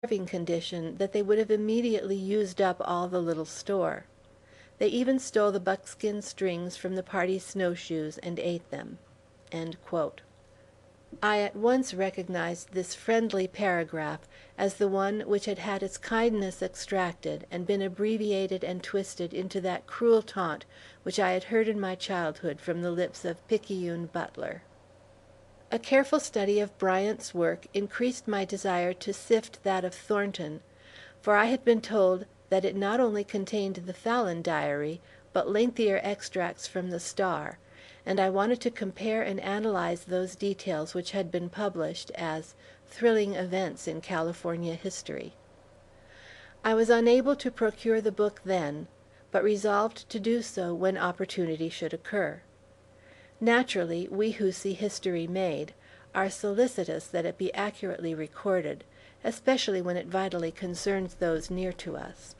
starving condition that they would have immediately used up all the little store. They even stole the buckskin strings from the party's snowshoes and ate them." End quote. I at once recognized this friendly paragraph as the one which had had its kindness extracted and been abbreviated and twisted into that cruel taunt which I had heard in my childhood from the lips of Picayune Butler. A careful study of Bryant's work increased my desire to sift that of Thornton, for I had been told that it not only contained the Fallon diary, but lengthier extracts from the Star, and I wanted to compare and analyze those details which had been published as "thrilling events in California history." I was unable to procure the book then, but resolved to do so when opportunity should occur. Naturally, we who see history made are solicitous that it be accurately recorded, especially when it vitally concerns those near to us.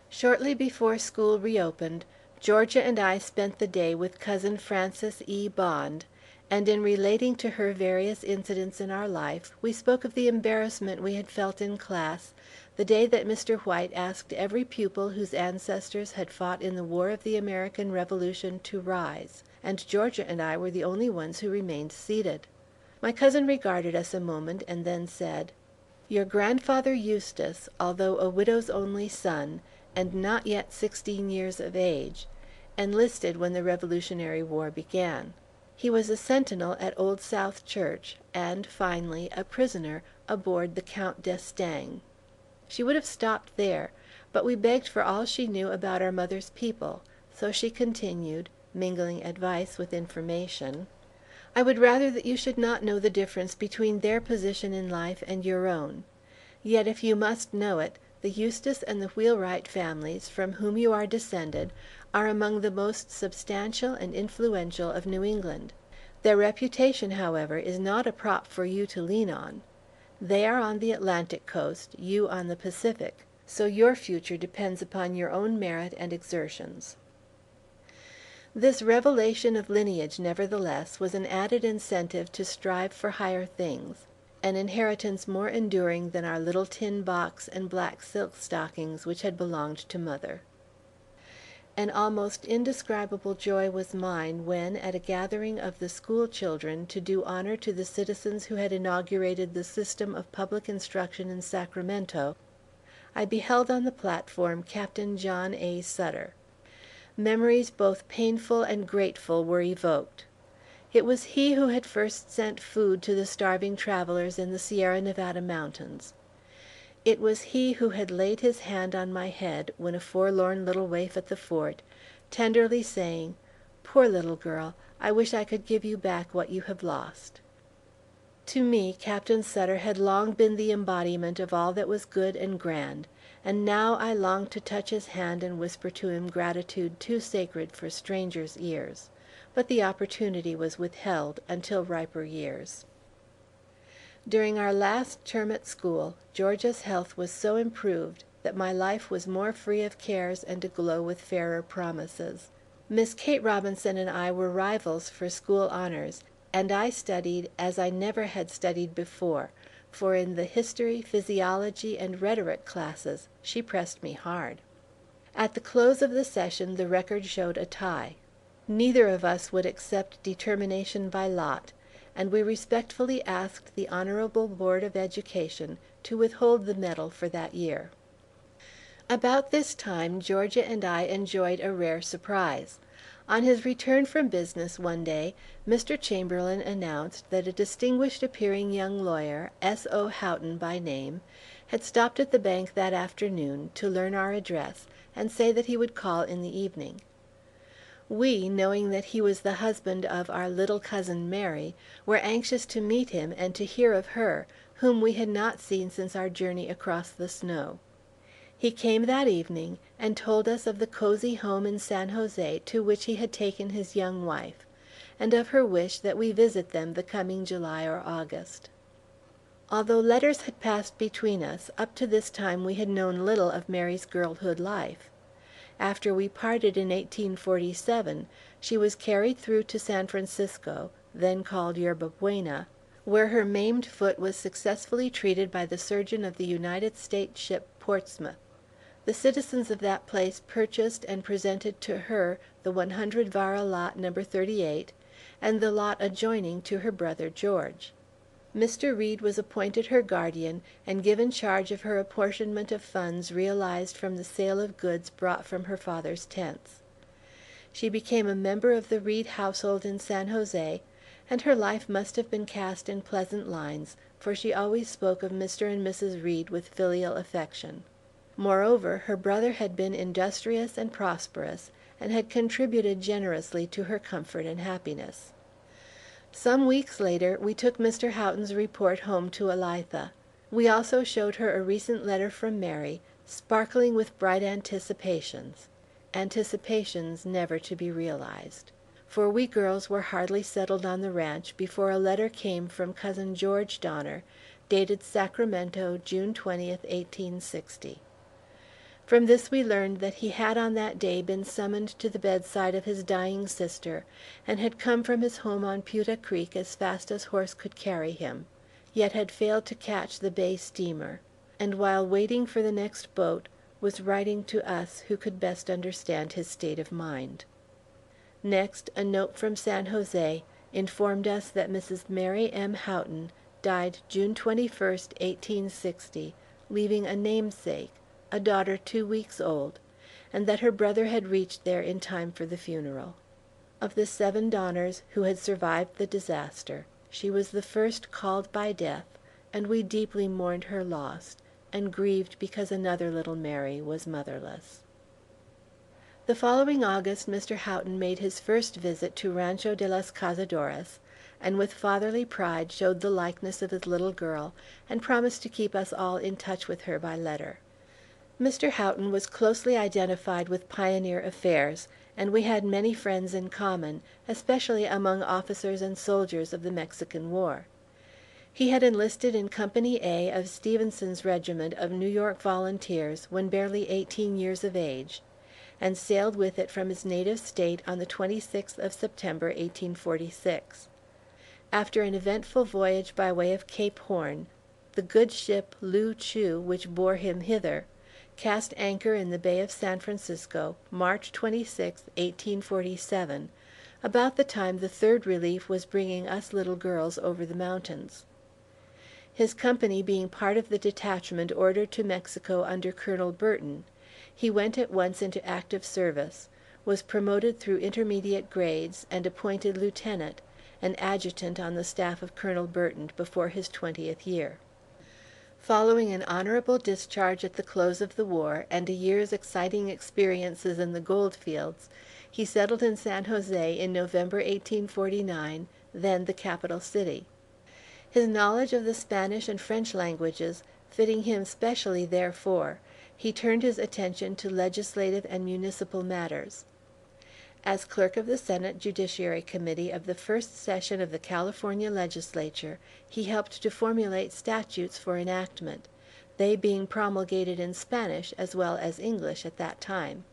Shortly before school reopened, Georgia and I spent the day with Cousin Frances E. Bond, and in relating to her various incidents in our life, we spoke of the embarrassment we had felt in class the day that Mr. White asked every pupil whose ancestors had fought in the War of the American Revolution to rise, and Georgia and I were the only ones who remained seated. My cousin regarded us a moment and then said, "Your grandfather Eustace, although a widow's only son, and not yet 16 years of age, enlisted when the Revolutionary War began. He was a sentinel at Old South Church, and, finally, a prisoner aboard the Count d'Estaing." She would have stopped there, but we begged for all she knew about our mother's people, so she continued, mingling advice with information, "I would rather that you should not know the difference between their position in life and your own. Yet if you must know it, the Eustace and the Wheelwright families, from whom you are descended, are among the most substantial and influential of New England. Their reputation, however, is not a prop for you to lean on. They are on the Atlantic coast, you on the Pacific, so your future depends upon your own merit and exertions." This revelation of lineage, nevertheless, was an added incentive to strive for higher things, an inheritance more enduring than our little tin box and black silk stockings which had belonged to mother. An almost indescribable joy was mine when, at a gathering of the school children to do honor to the citizens who had inaugurated the system of public instruction in Sacramento, I beheld on the platform Captain John A. Sutter. Memories both painful and grateful were evoked. It was he who had first sent food to the starving travelers in the Sierra Nevada mountains. It was he who had laid his hand on my head when a forlorn little waif at the fort, tenderly saying, "Poor little girl, I wish I could give you back what you have lost." To me, Captain Sutter had long been the embodiment of all that was good and grand, and now I longed to touch his hand and whisper to him gratitude too sacred for strangers' ears, but the opportunity was withheld until riper years. During our last term at school, Georgia's health was so improved that my life was more free of cares and aglow with fairer promises. Miss Kate Robinson and I were rivals for school honors, and I studied as I never had studied before, for in the history, physiology, and rhetoric classes she pressed me hard. At the close of the session the record showed a tie. Neither of us would accept determination by lot, and we respectfully asked the Honorable Board of Education to withhold the medal for that year. About this time Georgia and I enjoyed a rare surprise. On his return from business one day, Mr. Chamberlain announced that a distinguished appearing young lawyer, S.O. Houghton by name, had stopped at the bank that afternoon to learn our address and say that he would call in the evening. We, knowing that he was the husband of our little cousin Mary, were anxious to meet him and to hear of her, whom we had not seen since our journey across the snow. He came that evening and told us of the cozy home in San Jose to which he had taken his young wife, and of her wish that we visit them the coming July or August. Although letters had passed between us, up to this time we had known little of Mary's girlhood life. After we parted in 1847, she was carried through to San Francisco, then called Yerba Buena, where her maimed foot was successfully treated by the surgeon of the United States ship Portsmouth. The citizens of that place purchased and presented to her the 100 vara lot No. 38, and the lot adjoining to her brother George. Mr. Reed was appointed her guardian and given charge of her apportionment of funds realized from the sale of goods brought from her father's tents. She became a member of the Reed household in San Jose, and her life must have been cast in pleasant lines, for she always spoke of Mr. and Mrs. Reed with filial affection. Moreover, her brother had been industrious and prosperous, and had contributed generously to her comfort and happiness. Some weeks later we took Mr. Houghton's report home to Elitha. We also showed her a recent letter from Mary, sparkling with bright anticipations never to be realized. For we girls were hardly settled on the ranch before a letter came from Cousin George Donner, dated Sacramento, June 20th, 1860. From this we learned that he had on that day been summoned to the bedside of his dying sister, and had come from his home on Puta Creek as fast as horse could carry him, yet had failed to catch the Bay steamer, and while waiting for the next boat was writing to us who could best understand his state of mind. Next, a note from San Jose informed us that Mrs. Mary M. Houghton died June 21st, 1860, leaving a namesake, a daughter 2 weeks old, and that her brother had reached there in time for the funeral. Of the 7 Donners who had survived the disaster, she was the first called by death, and we deeply mourned her loss, and grieved because another little Mary was motherless. The following August Mr. Houghton made his first visit to Rancho de las Cazadores, and with fatherly pride showed the likeness of his little girl, and promised to keep us all in touch with her by letter. Mr. Houghton was closely identified with pioneer affairs, and we had many friends in common, especially among officers and soldiers of the Mexican War. He had enlisted in Company A of Stevenson's regiment of New York Volunteers when barely 18 years of age, and sailed with it from his native state on the 26th of September, 1846. After an eventful voyage by way of Cape Horn, the good ship Loo Choo, which bore him hither, cast anchor in the Bay of San Francisco, March 26, 1847, about the time the Third Relief was bringing us little girls over the mountains. His company being part of the detachment ordered to Mexico under Colonel Burton, he went at once into active service, was promoted through intermediate grades, and appointed lieutenant, and adjutant on the staff of Colonel Burton before his 20th year. Following an honorable discharge at the close of the war, and a year's exciting experiences in the gold fields, he settled in San Jose in November 1849, then the capital city. His knowledge of the Spanish and French languages fitting him specially therefor, he turned his attention to legislative and municipal matters. As clerk of the Senate Judiciary Committee of the first session of the California Legislature, he helped to formulate statutes for enactment, they being promulgated in Spanish as well as English at that time.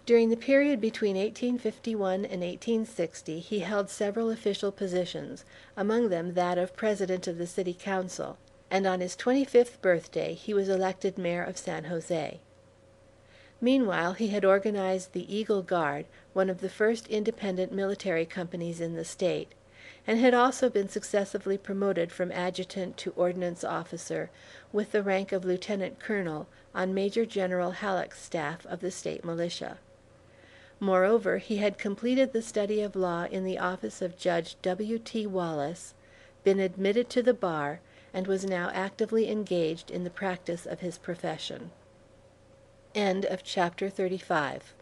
During the period between 1851 and 1860 he held several official positions, among them that of President of the City Council, and on his 25th birthday he was elected mayor of San Jose. Meanwhile he had organized the Eagle Guard, one of the first independent military companies in the state, and had also been successively promoted from adjutant to ordnance officer, with the rank of lieutenant colonel, on Major General Halleck's staff of the state militia. Moreover, he had completed the study of law in the office of Judge W.T. Wallace, been admitted to the bar, and was now actively engaged in the practice of his profession. End of chapter 35.